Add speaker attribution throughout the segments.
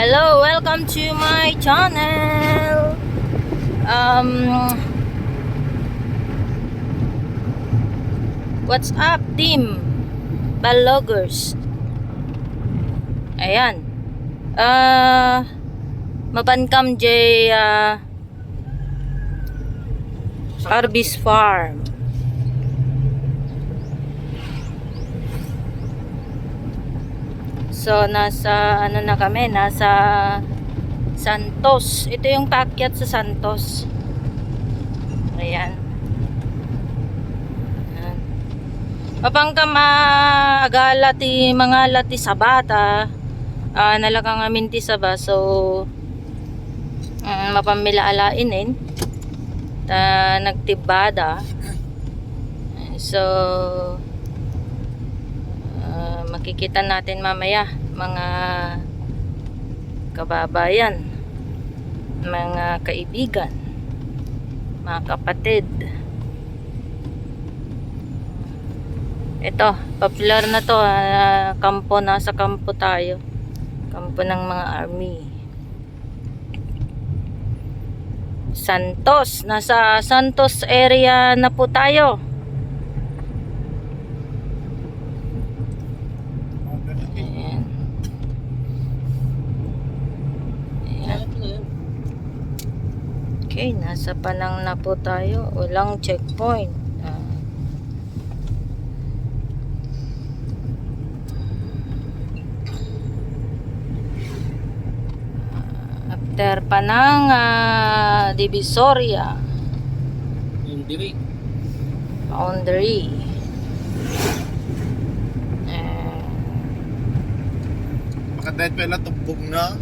Speaker 1: Hello, welcome to my channel. What's up, team Balogers? Ayan. Mabankam jay Arbis Farm. So nasa ano na kami, nasa Santos. Ito yung paakyat sa Santos. Ayan. Ayan. Mapangkam agala ti mga lati sa bata. Nalakang amin ti saba. So mapamila alainin. Nagtibada. So makikita natin mamaya mga kababayan, mga kaibigan, mga kapatid. Ito, popular na to, kampo, nasa kampo tayo, kampo ng mga army. Santos, nasa Santos area na po tayo. Okay, nasa Panang na po tayo. Walang checkpoint. After Panang, Divisoria. Boundary.
Speaker 2: Makadahit pa na tubog na.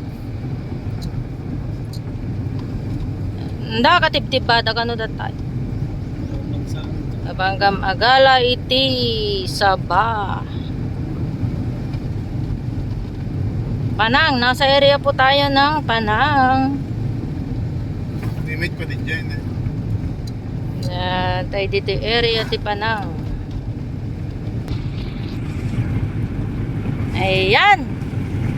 Speaker 1: Nda katibtib bata kano datay. Abanggam agala iti Sabah. Panang, nasa area po tayo ng Panang.
Speaker 2: Limit pa din dyan eh.
Speaker 1: Tayo dito area ti Panang. Ayan.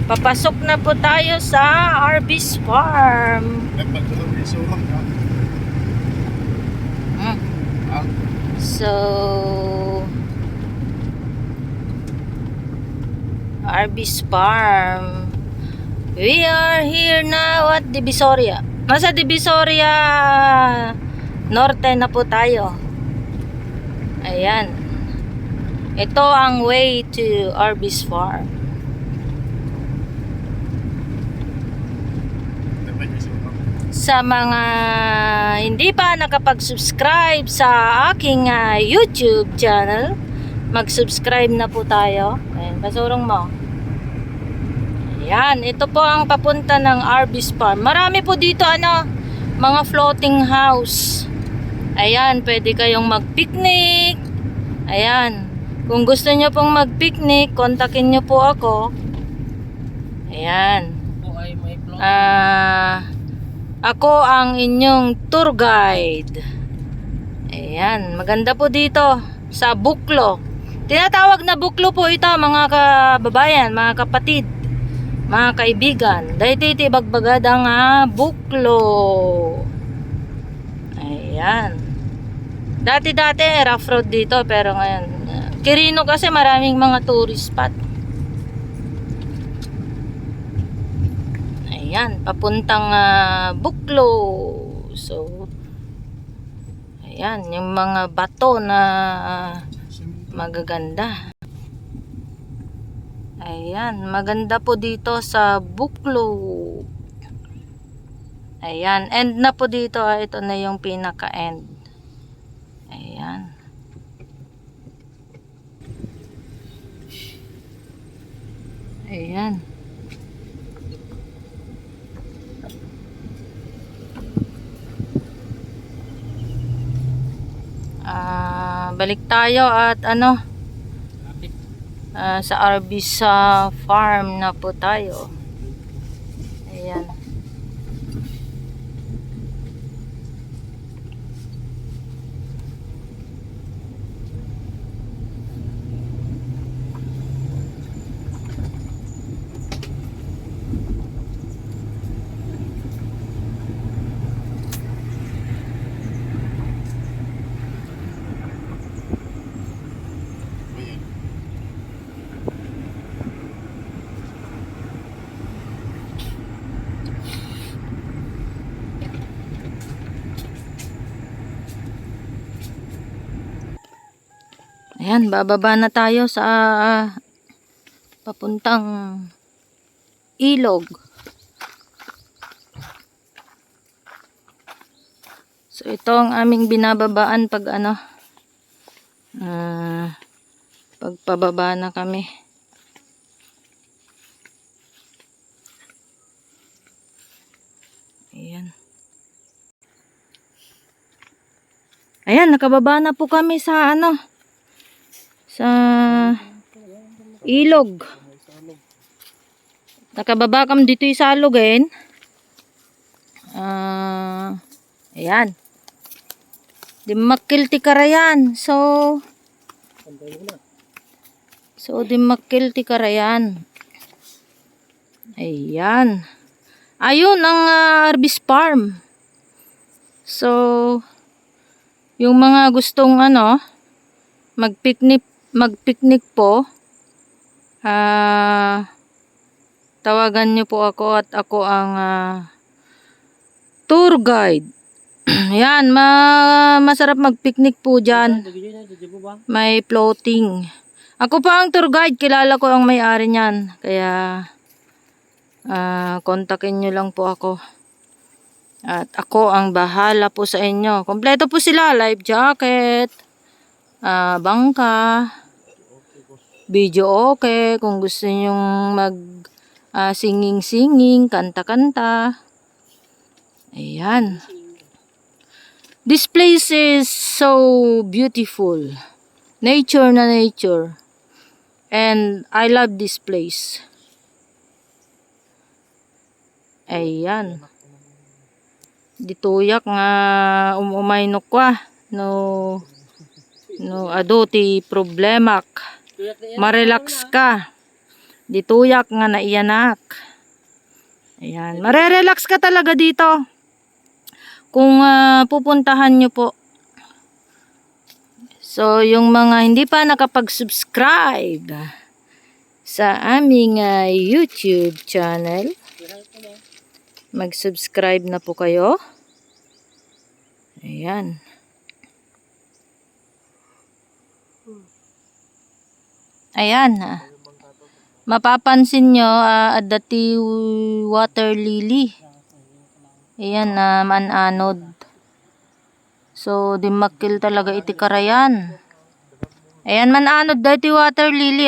Speaker 1: Papasok na po tayo sa Arbis Farm.
Speaker 2: Dapat ko lang isuhang ka.
Speaker 1: So Arbis Farm. We are here now at Divisoria. Nasa Divisoria Norte na po tayo. Ayan. Ito ang way to Arbis Farm. Sa mga hindi pa nakapag-subscribe sa aking YouTube channel, mag-subscribe na po tayo. Ayan, basurong mo. Ayan, ito po ang papunta ng Arbis Farm. Marami po dito mga floating house. Ayan, pwede kayong mag-picnic. Ayan, kung gusto nyo pong mag-picnic, kontakin nyo po ako. Ayan. Ako ang inyong tour guide. Ayan, maganda po dito sa Buklo. Tinatawag na Buklo po ito, mga kababayan, mga kapatid, mga kaibigan. Dahil iti bagbagad ang Buklo. Ayan. Dati rough road dito, pero ngayon Quirino kasi maraming mga tourist spot. Ayan, papuntang Buklo. So, ayan, yung mga bato na magaganda. Ayan, maganda po dito sa Buklo. Ayan, end na po dito. Ito na yung pinaka-end. Ayan. Ayan. Balik tayo at sa Arbis Farm na po tayo. Ayan. Ayan, bababa na tayo sa papuntang ilog. So ito ang aming binababaan pag pagpababa na kami. Ayan. Ayan, nakababa na po kami sa sa ilog. Nakababa kami dito sa ilog ayan. Di makilti karayan. So di makilti karayan. Ayan. Ayun ang Arbis Farm. So yung mga gustong magpicnic po, tawagan niyo po ako at ako ang tour guide. Yan, masarap magpicnic po dyan. May floating. Ako pa ang tour guide, kilala ko ang may-ari niyan. Kaya kontakin niyo lang po ako. At ako ang bahala po sa inyo. Kompleto po sila, life jacket, bangka, video okay, kung gusto nyong mag singing, kanta-kanta. Ayan. This place is so beautiful. Nature na nature. And I love this place. Ayan. Dituyak nga umay no kwa. No aduti problemak. Marelax ka. Dituyak nga naiyanak. Ayan. Marerelax ka talaga dito. Kung pupuntahan nyo po. So, yung mga hindi pa nakapag-subscribe sa aming YouTube channel, mag-subscribe na po kayo. Ayan. Ayan. Mapapansin nyo, adati water lily. Ayan, mananod. So, di makil talaga iti karayan. Ayan, mananod dati water lily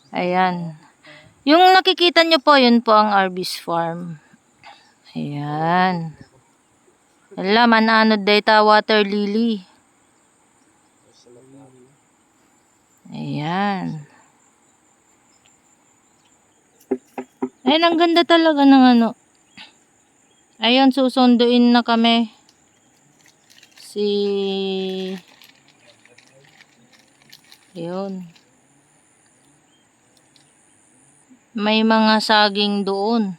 Speaker 1: Ayan. Yung nakikita nyo po, yun po ang Arbis Farm. Ayan. Wala, mananod dati water lily. Ayan. Ayan, ang ganda talaga ng Ayun, susunduin na kami. Ayun. May mga saging doon.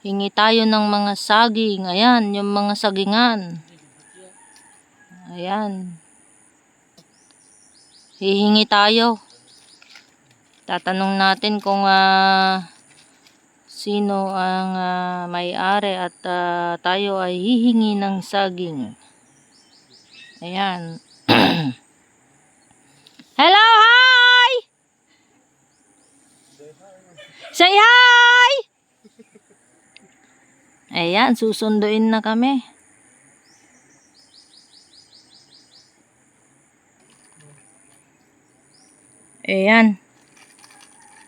Speaker 1: Hingi tayo ng mga saging. Ayan, yung mga sagingan. Ayan. Hihingi tayo. Tatanong natin kung sino ang may-ari at tayo ay hihingi ng saging. Ayan. Hello, hi! Say hi! Ayan, susunduin na kami. Ayan.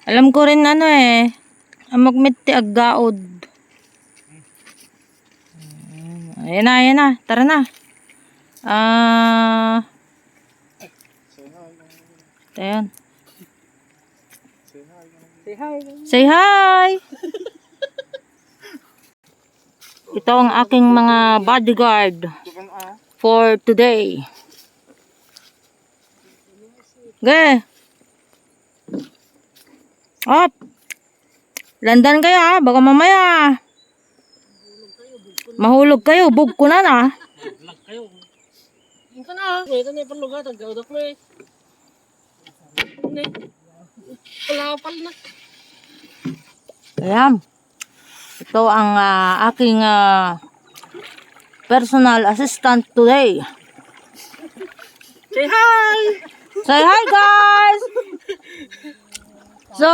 Speaker 1: Alam ko rin magmit ti aggaod. Ayan na. Tara na. Ayan. Say hi. Ito ang aking mga bodyguard for today. Okay. Up. Landan kayo baka mamaya mahulog kayo, bug ko na
Speaker 3: Lag kayo. Ito na. Ito na yung panlugat. Agaudak mo Palapal na.
Speaker 1: Ayan. Ito ang aking personal assistant today.
Speaker 3: Say hi!
Speaker 1: Say hi guys! So,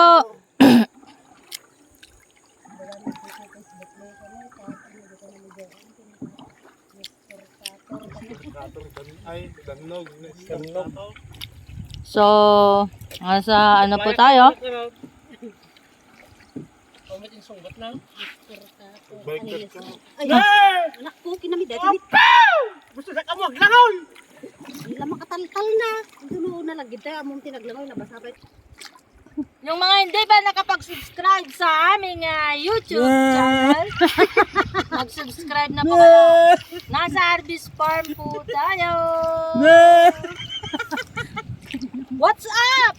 Speaker 2: Ay, danog.
Speaker 1: so, nasa ano po tayo?
Speaker 3: Comment in sunggot na.
Speaker 2: Baliktad ka.
Speaker 4: Ay, anak ko, kinamid dahil.
Speaker 3: Gusto na ka mo, aglangon!
Speaker 4: Hindi lang makataltal na. Dulo na lang, gita, among tinaglangoy, nabasa pa.
Speaker 1: Yung mga hindi ba nakapag-subscribe sa aming YouTube channel, mag-subscribe na po kayo. Nasa Arbis Farm po tayo. What's up?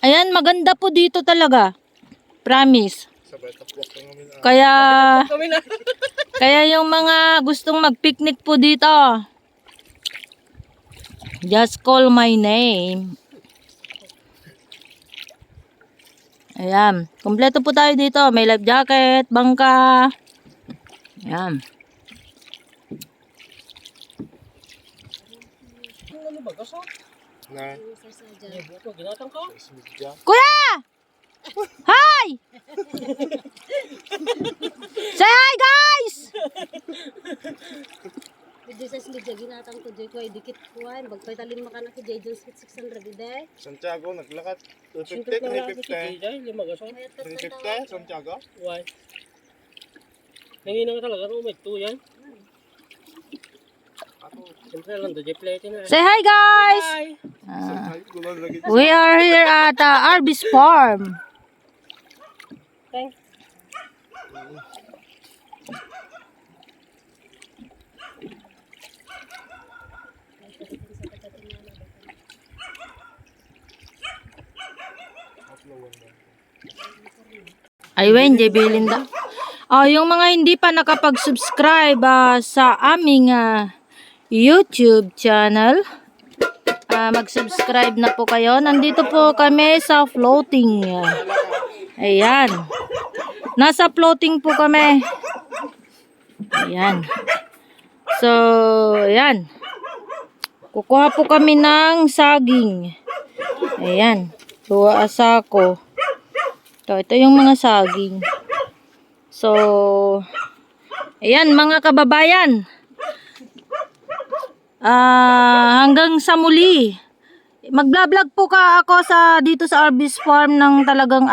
Speaker 1: Ayan, maganda po dito talaga. Promise.
Speaker 2: Sabay tapwak ka ngamin.
Speaker 1: Kaya
Speaker 3: Kami na.
Speaker 1: Kaya yung mga gustong mag-picnic po dito, just call my name. Ayan. Kompleto po tayo dito. May life jacket, bangka. Ayan.
Speaker 3: Ano ba, gaso?
Speaker 2: Na,
Speaker 3: Hindi, buto, ginatang ko.
Speaker 2: sa media.
Speaker 1: Kuya! Hi! Say hi guys!
Speaker 4: Video sa media, ginatang ko, Joy, kuhay, dikit kuhay, bagpaitalin makanak ki Jay Jones 600 ide.
Speaker 2: Santiago, naglakat.
Speaker 3: Siyempre
Speaker 2: 250,
Speaker 3: na lang si
Speaker 2: 350.
Speaker 3: Jay, lima gaso.
Speaker 2: 350, Santiago.
Speaker 3: Why? Nanginang ka talaga, umit to yan. Siyempre lang, Jay plate na.
Speaker 1: Say hi guys!
Speaker 3: Hi!
Speaker 2: Ay, gulang lagi.
Speaker 1: We are here at Arbis Farm.
Speaker 3: Thanks.
Speaker 1: Ay, J. Belinda. Yung mga hindi pa nakapag-subscribe sa aming YouTube channel, mag-subscribe na po kayo. Nandito po kami sa floating. Ayan. Nasa floating po kami. Ayan. So, ayan. Kukuha po kami ng saging. Ayan. Tuwa asako. Ito yung mga saging. So, ayan mga kababayan. Hanggang sa muli. Mag-vlog po ako dito sa Arbis Farm ng talagang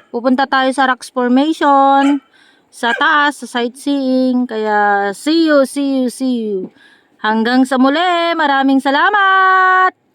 Speaker 1: pupunta tayo sa Rocks Formation, sa taas, sa sightseeing. Kaya see you. Hanggang sa muli. Maraming salamat.